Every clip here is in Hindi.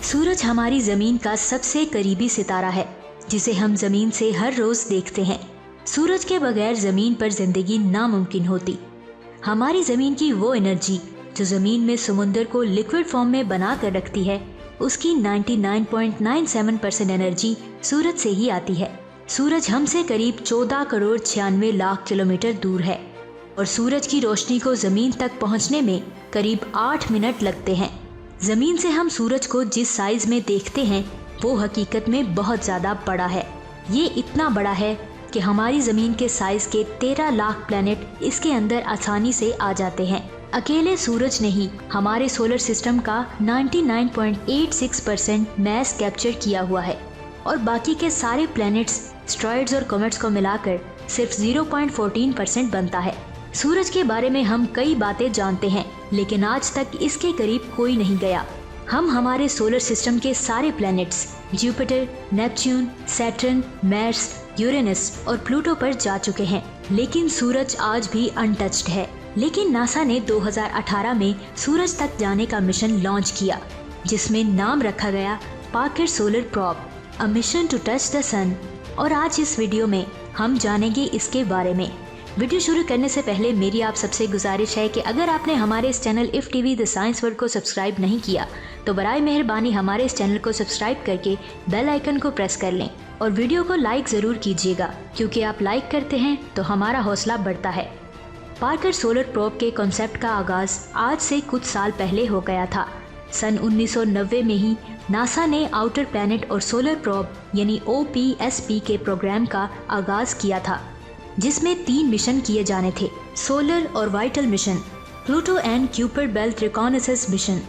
सूरज हमारी जमीन का सबसे करीबी सितारा है, जिसे हम जमीन से हर रोज देखते हैं। सूरज के बगैर जमीन पर जिंदगी नामुमकिन होती। हमारी जमीन की वो एनर्जी जो जमीन में समुद्र को लिक्विड फॉर्म में बना कर रखती है, उसकी 99.97% एनर्जी सूरज से ही आती है। सूरज हमसे करीब 14 करोड़ 96 लाख किलोमीटर दूर है और सूरज की रोशनी को जमीन तक पहुंचने में करीब 8 मिनट लगते हैं। जमीन से हम सूरज को जिस साइज में देखते हैं वो हकीकत में बहुत ज्यादा बड़ा है। ये इतना बड़ा है कि हमारी जमीन के साइज के 13 लाख प्लैनेट इसके अंदर आसानी से आ जाते हैं। अकेले सूरज ने ही हमारे सोलर सिस्टम का 99.86% मैस कैप्चर किया हुआ है और बाकी के सारे प्लैनेट्स, एस्टेरॉयड्स और कॉमेट्स को मिलाकर सिर्फ 0.14% बनता है। सूरज के बारे में हम कई बातें जानते हैं, लेकिन आज तक इसके करीब कोई नहीं गया। हम हमारे सोलर सिस्टम के सारे planets Jupiter, Neptune, Saturn, Mars, Uranus और प्लूटो पर जा चुके हैं, लेकिन सूरज आज भी अनटच्ड है। लेकिन नासा ने 2018 में सूरज तक जाने का मिशन लॉन्च किया, जिसमें नाम रखा गया Parker solar probe, a mission to touch the sun. और आज इस वीडियो में हम जानेंगे इसके बारे में। वीडियो शुरू करने से पहले मेरी आप सबसे गुजारिश है कि अगर आपने हमारे इस channel if TV the science world को सब्सक्राइब नहीं किया तो बराए मेहरबानी हमारे इस चैनल को सब्सक्राइब करके बेल आइकन को प्रेस कर लें और वीडियो को लाइक जरूर कीजिएगा, क्योंकि आप लाइक करते हैं तो हमारा हौसला बढ़ता है। पार्कर सोलर प्रोब के कॉन्सेप्ट का आगाज आज से कुछ साल पहले हो गया था। सन 1990 में ही नासा ने आउटर प्लैनेट और सोलर प्रोब यानी OPSP के प्रोग्राम का आगाज किया था, जिसमें 3 मिशन किए जाने थे: सोलर और vital mission, Pluto and Kuiper belt reconnaissance mission,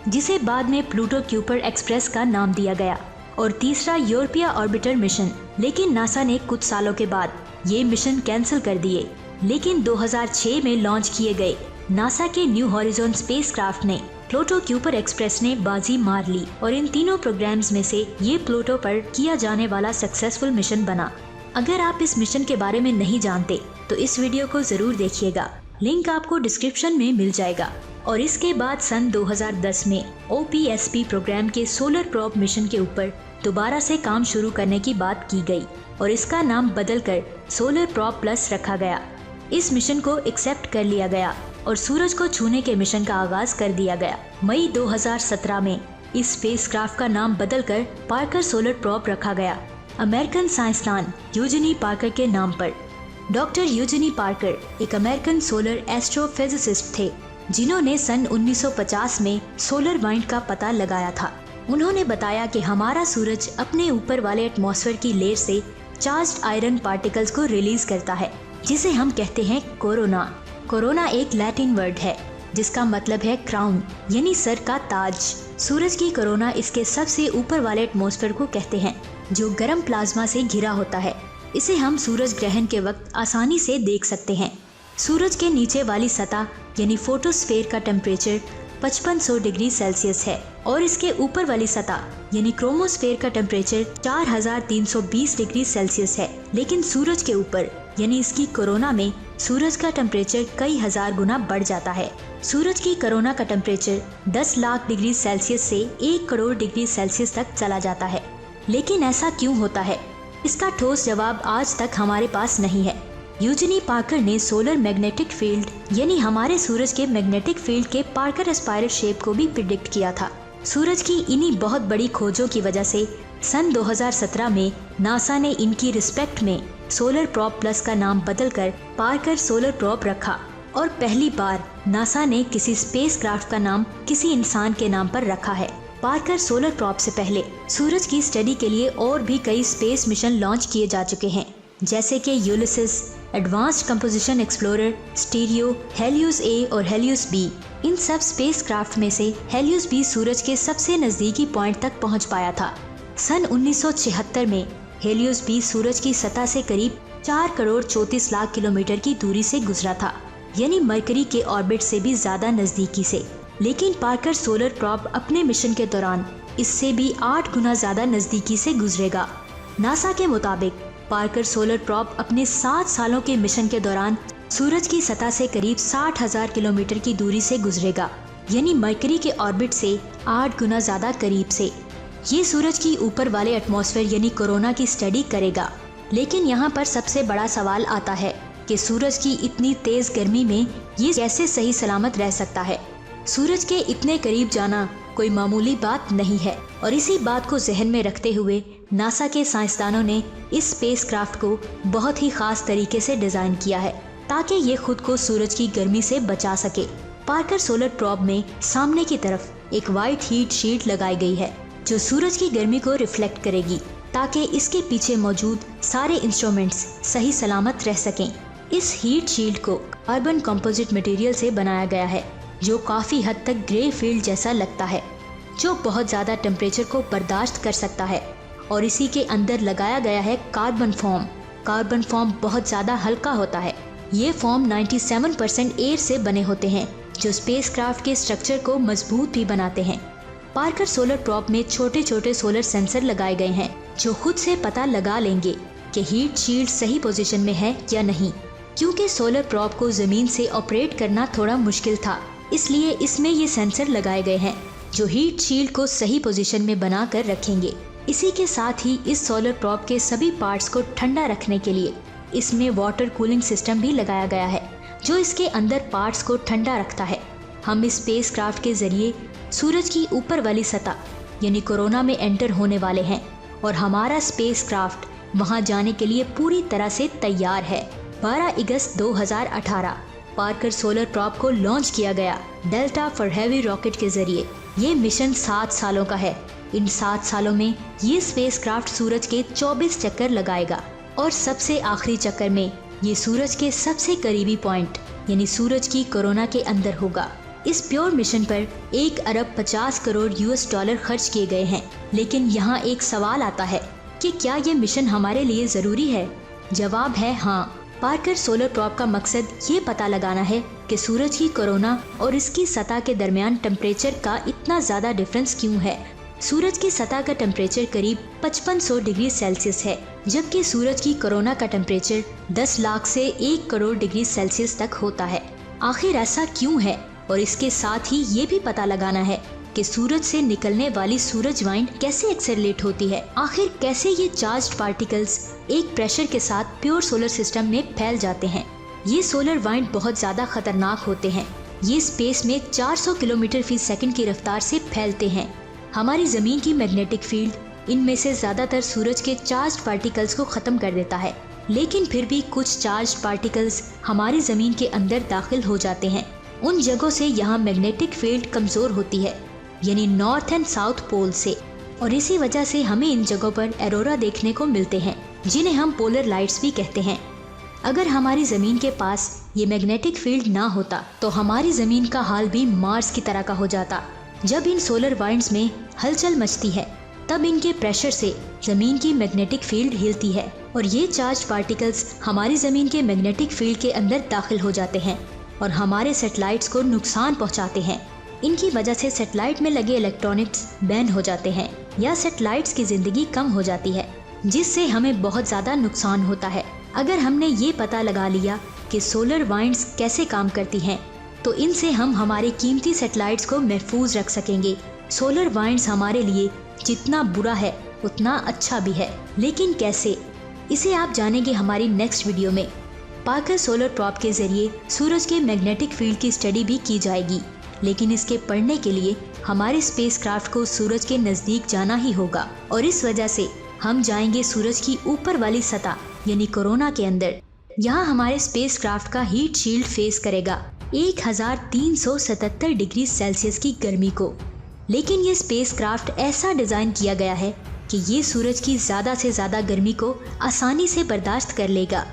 जिसे बाद में प्लूटो क्यूपर एक्सप्रेस का नाम दिया गया, और तीसरा यूरोपिया ऑर्बिटर मिशन। लेकिन नासा ने कुछ सालों के बाद ये मिशन कैंसिल कर दिए। लेकिन 2006 में लॉन्च किए गए नासा के न्यू हॉरिजॉन स्पेसक्राफ्ट ने प्लूटो क्यूपर एक्सप्रेस ने बाजी मार ली और इन तीनों प्रोग्राम्स में से ये प्लूटो पर किया जाने वाला सक्सेसफुल मिशन बना। अगर आप इस मिशन के बारे में नहीं जानते तो इस वीडियो को जरूर देखिएगा, लिंक आपको डिस्क्रिप्शन में मिल जाएगा। और इसके बाद सन 2010 में OPSP प्रोग्राम के सोलर प्रोब मिशन के ऊपर दोबारा से काम शुरू करने की बात की गई और इसका नाम बदलकर सोलर प्रोब प्लस रखा गया। इस मिशन को एक्सेप्ट कर लिया गया और सूरज को छूने के मिशन का आगाज कर दिया गया। मई 2017 में इस स्पेसक्राफ्ट का नाम बदलकर पार्कर सोलर प्रोब रखा गया, अमेरिकन साइंसदान यूजेनी पार्कर के नाम पर। डॉक्टर यूजेनी पार्कर एक अमेरिकन सोलर एस्ट्रोफिजिसिस्ट थे, जिन्होंने सन 1950 में सोलर वाइंड का पता लगाया था। उन्होंने बताया कि हमारा सूरज अपने ऊपर वाले एटमॉस्फेयर की लेयर से चार्ज्ड आयरन पार्टिकल्स को रिलीज करता है, जिसे हम कहते हैं कोरोना। कोरोना एक लैटिन वर्ड है जिसका मतलब है क्राउन यानी सर का ताज। सूरज की कोरोना इसके सबसे ऊपर वाले एटमॉस्फेयर को कहते हैं, जो गर्म प्लाज्मा से घिरा होता है। इसे हम सूरज ग्रहण के वक्त आसानी से देख सकते हैं। सूरज के नीचे वाली सतह यानी फोटोस्फेयर का टेम्परेचर 5500 डिग्री सेल्सियस है और इसके ऊपर वाली सतह यानी क्रोमोस्फेयर का टेम्परेचर 4320 डिग्री सेल्सियस है। लेकिन सूरज के ऊपर यानी इसकी कोरोना में सूरज का टेम्परेचर कई हजार गुना बढ़ जाता है। सूरज की कोरोना का टेम्परेचर 10 लाख डिग्री सेल्सियस से 1 करोड़ डिग्री सेल्सियस तक चला जाता है। लेकिन ऐसा क्यों होता है? इसका ठोस जवाब आज तक हमारे पास नहीं है। यूजेनी पार्कर ने सोलर मैग्नेटिक फील्ड यानी हमारे सूरज के मैग्नेटिक फील्ड के पार्कर स्पाइरल शेप को भी प्रिडिक्ट किया था। सूरज की इन्हीं बहुत बड़ी खोजों की वजह से सन 2017 में नासा ने इनकी रिस्पेक्ट में सोलर प्रोब प्लस का नाम बदलकर पार्कर सोलर प्रोब रखा और पहली बार नासा ने किसी स्पेसक्राफ्ट का नाम किसी इंसान के नाम पर रखा है। पार्कर सोलर प्रोब से पहले सूरज की स्टडी के लिए और भी कई स्पेस मिशन लॉन्च किए जा चुके हैं, जैसे कि Ulysses, advanced composition explorer, stereo, Helios A और हेलियोस B। इन सब स्पेसक्राफ्ट में से हेलियोस B सूरज के सबसे नजदीकी पॉइंट तक पहुंच पाया था। सन 1976 में हेलियोस B सूरज की सतह से करीब 4 करोड़ 34 लाख किलोमीटर की दूरी से गुजरा था, यानी मरकरी के ऑर्बिट से भी ज्यादा नजदीकी से। लेकिन पार्कर सोलर प्रोब अपने मिशन के दौरान इससे भी 8 गुना ज्यादा नजदीकी से गुजरेगा। नासा के मुताबिक पार्कर सोलर प्रोब अपने 7 सालों के मिशन के दौरान सूरज की सतह से करीब 60,000 किलोमीटर की दूरी से गुजरेगा, यानी मरकरी के ऑर्बिट से 8 गुना ज्यादा करीब से। ये सूरज की ऊपर वाले एटमॉस्फेयर यानी कोरोना की स्टडी करेगा। लेकिन यहाँ पर सबसे बड़ा सवाल आता है कि सूरज की इतनी तेज गर्मी में ये कैसे सही सलामत रह सकता है। सूरज के इतने करीब जाना कोई मामूली बात नहीं है और इसी बात को जहन में रखते हुए नासा के साइंसदानों ने इस स्पेसक्राफ्ट को बहुत ही खास तरीके से डिजाइन किया है ताकि ये खुद को सूरज की गर्मी से बचा सके। पार्कर सोलर प्रोब में सामने की तरफ एक वाइट हीट शील्ड लगाई गई है जो सूरज की गर्मी को रिफ्लेक्ट करेगी ताकि इसके पीछे मौजूद सारे इंस्ट्रूमेंट्स सही सलामत रह सकें। इस हीट शील्ड को कार्बन कंपोजिट मटेरियल से बनाया गया है जो काफी हद तक ग्रे फील्ड जैसा लगता है, जो बहुत ज्यादा टेम्परेचर को बर्दाश्त कर सकता है। और इसी के अंदर लगाया गया है कार्बन फॉर्म। कार्बन फॉर्म बहुत ज्यादा हल्का होता है। ये फॉर्म 97% एयर से बने होते हैं जो स्पेसक्राफ्ट के स्ट्रक्चर को मजबूत भी बनाते हैं। पार्कर सोलर प्रोब में छोटे छोटे सोलर सेंसर लगाए गए हैं जो खुद से पता लगा लेंगे कि हीट शील्ड सही पोजीशन में है या नहीं। क्योंकि सोलर प्रोब को जमीन से ऑपरेट करना थोड़ा मुश्किल था, इसलिए इसमें ये सेंसर लगाए गए हैं जो हीट शील्ड को सही पोजीशन में बना कर रखेंगे। इसी के साथ ही इस सोलर प्रोब के सभी पार्ट्स को ठंडा रखने के लिए इसमें वाटर कूलिंग सिस्टम भी लगाया गया है जो इसके अंदर पार्ट्स को ठंडा रखता है। हम इस स्पेसक्राफ्ट के जरिए सूरज की ऊपर वाली सतह यानी कोरोना में एंटर होने वाले हैं और हमारा स्पेसक्राफ्ट वहां जाने के लिए पूरी तरह से तैयार है। 12 अगस्त 2018 पार्कर सोलर प्रोब को लॉन्च किया गया डेल्टा फॉर हेवी रॉकेट के जरिए। ये मिशन 7 सालों का है। इन 7 सालों में ये स्पेसक्राफ्ट सूरज के 24 चक्कर लगाएगा और सबसे आखिरी चक्कर में ये सूरज के सबसे करीबी पॉइंट यानी सूरज की कोरोना के अंदर होगा। इस प्योर मिशन पर 1 अरब 50 करोड़ US डॉलर खर्च किए गए हैं। लेकिन यहाँ एक सवाल आता है कि क्या ये मिशन हमारे लिए जरूरी है? जवाब है हाँ। पार्कर सोलर प्रोब का मकसद ये पता लगाना है कि सूरज की कोरोना और इसकी सतह के दरमियान टेम्परेचर का इतना ज्यादा डिफरेंस क्यों है। सूरज की सतह का टेम्परेचर करीब 5500 डिग्री सेल्सियस है, जबकि सूरज की कोरोना का टेम्परेचर 10 लाख से 1 करोड़ डिग्री सेल्सियस तक होता है। आखिर ऐसा क्यों है? और इसके साथ ही ये भी पता लगाना है कि सूरज से निकलने वाली सूरज वाइंड कैसे एक्सेलरेट होती है। आखिर कैसे ये चार्ज्ड पार्टिकल्स एक प्रेशर के साथ प्योर सोलर सिस्टम में फैल जाते हैं। ये सोलर वाइंड बहुत ज्यादा खतरनाक होते हैं। ये स्पेस में 400 किलोमीटर फी सेकंड की रफ्तार से फैलते हैं। हमारी जमीन की मैग्नेटिक फील्ड इनमें से ज्यादातर सूरज के चार्ज्ड पार्टिकल्स को खत्म कर देता है, लेकिन फिर भी कुछ चार्ज्ड पार्टिकल्स हमारी जमीन के अंदर दाखिल हो जाते हैं। उन जगहों से यहाँ मैग्नेटिक फील्ड कमजोर होती है, यानी नॉर्थ एंड साउथ पोल से, और इसी वजह से हमें इन जगहों पर एरोरा देखने को मिलते हैं जिन्हें हम पोलर लाइट्स भी कहते हैं। अगर हमारी जमीन के पास ये मैग्नेटिक फील्ड ना होता तो हमारी जमीन का हाल भी मार्स की तरह का हो जाता। जब इन सोलर वाइंड्स में हलचल मचती है तब इनके प्रेशर से जमीन की मैग्नेटिक फील्ड हिलती है और ये चार्ज पार्टिकल्स हमारी जमीन के मैग्नेटिक फील्ड के अंदर दाखिल हो जाते हैं और हमारे सैटेलाइट्स को नुकसान पहुंचाते हैं। इनकी वजह से सैटेलाइट में लगे इलेक्ट्रॉनिक्स बैन हो जाते हैं या सैटेलाइट्स की जिंदगी कम हो जाती है, जिससे हमें बहुत ज्यादा नुकसान होता है। अगर हमने ये पता लगा लिया कि सोलर वाइंड्स कैसे काम करती हैं, तो इनसे हम हमारे कीमती सैटेलाइट्स को महफूज रख सकेंगे। सोलर वाइंड्स हमारे लिए जितना बुरा है उतना अच्छा भी है, लेकिन कैसे, इसे आप जानेंगे हमारी नेक्स्ट वीडियो में। पार्कर सोलर प्रोब के जरिए सूरज के मैग्नेटिक फील्ड की स्टडी भी की जाएगी, लेकिन इसके पढ़ने के लिए हमारे स्पेसक्राफ्ट को सूरज के नजदीक जाना ही होगा और इस वजह से हम जाएंगे सूरज की ऊपर वाली सतह यानी कोरोना के अंदर। यहाँ हमारे स्पेसक्राफ्ट का हीट शील्ड फेस करेगा 1377 डिग्री सेल्सियस की गर्मी को। लेकिन ये स्पेसक्राफ्ट ऐसा डिजाइन किया गया है कि ये सूरज की ज्यादा से ज्यादा गर्मी को आसानी से बर्दाश्त कर लेगा।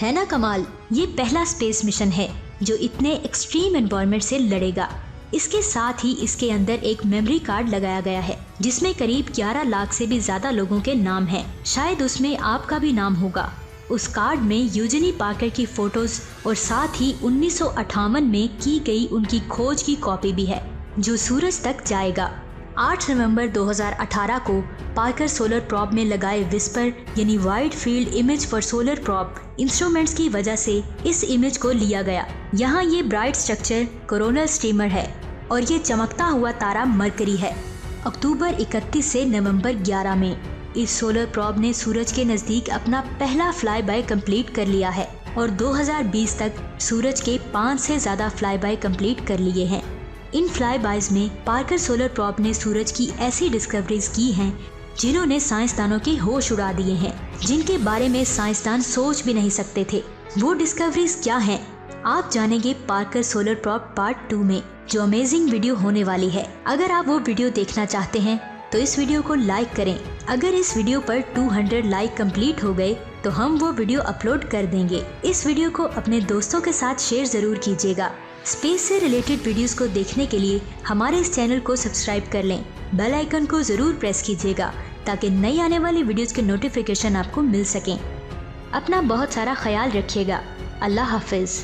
है ना कमाल। ये पहला स्पेस मिशन है जो इतने एक्सट्रीम एनवायरनमेंट से लड़ेगा। इसके साथ ही इसके अंदर एक मेमोरी कार्ड लगाया गया है जिसमें करीब 11 लाख से भी ज्यादा लोगों के नाम हैं। शायद उसमें आपका भी नाम होगा। उस कार्ड में यूजेनी पार्कर की फोटोज और साथ ही 1958 में की गई उनकी खोज की कॉपी भी है जो सूरज तक जाएगा। 8 नवंबर 2018 को पार्कर सोलर प्रोब में लगाए विस्पर यानी wide field image for solar probe instruments की वजह से इस इमेज को लिया गया। यहाँ ये ब्राइट स्ट्रक्चर कोरोनल स्टीमर है और ये चमकता हुआ तारा मरकरी है। अक्टूबर 31 से नवंबर 11 में इस सोलर प्रॉब ने सूरज के नजदीक अपना पहला फ्लाई बाय कंप्लीट कर लिया है और 2020 तक सूरज के 5 से ज्यादा फ्लाई बाय कंप्लीट कर लिए हैं। इन फ्लाई बायज में पार्कर सोलर प्रॉब ने सूरज की ऐसी डिस्कवरीज की हैं जिन्होंने साइंसदानों के होश उड़ा दिए हैं, जिनके बारे में साइंसदान सोच भी नहीं सकते थे। वो डिस्कवरीज क्या हैं? आप जानेंगे पार्कर सोलर प्रॉब पार्ट 2 में, जो अमेजिंग वीडियो होने वाली है। अगर आप वो वीडियो देखना चाहते हैं तो इस वीडियो को लाइक करें। अगर इस वीडियो पर 200 लाइक कंप्लीट हो गए तो हम वो वीडियो अपलोड कर देंगे। इस वीडियो को अपने दोस्तों के साथ शेयर जरूर कीजिएगा। स्पेस से रिलेटेड वीडियोस को देखने के लिए हमारे इस चैनल को सब्सक्राइब कर लें। बेल आइकन को जरूर प्रेस कीजिएगा ताकि नई आने वाली वीडियोस के नोटिफिकेशन आपको मिल सकें। अपना बहुत सारा ख्याल रखिएगा। अल्लाह हाफिज।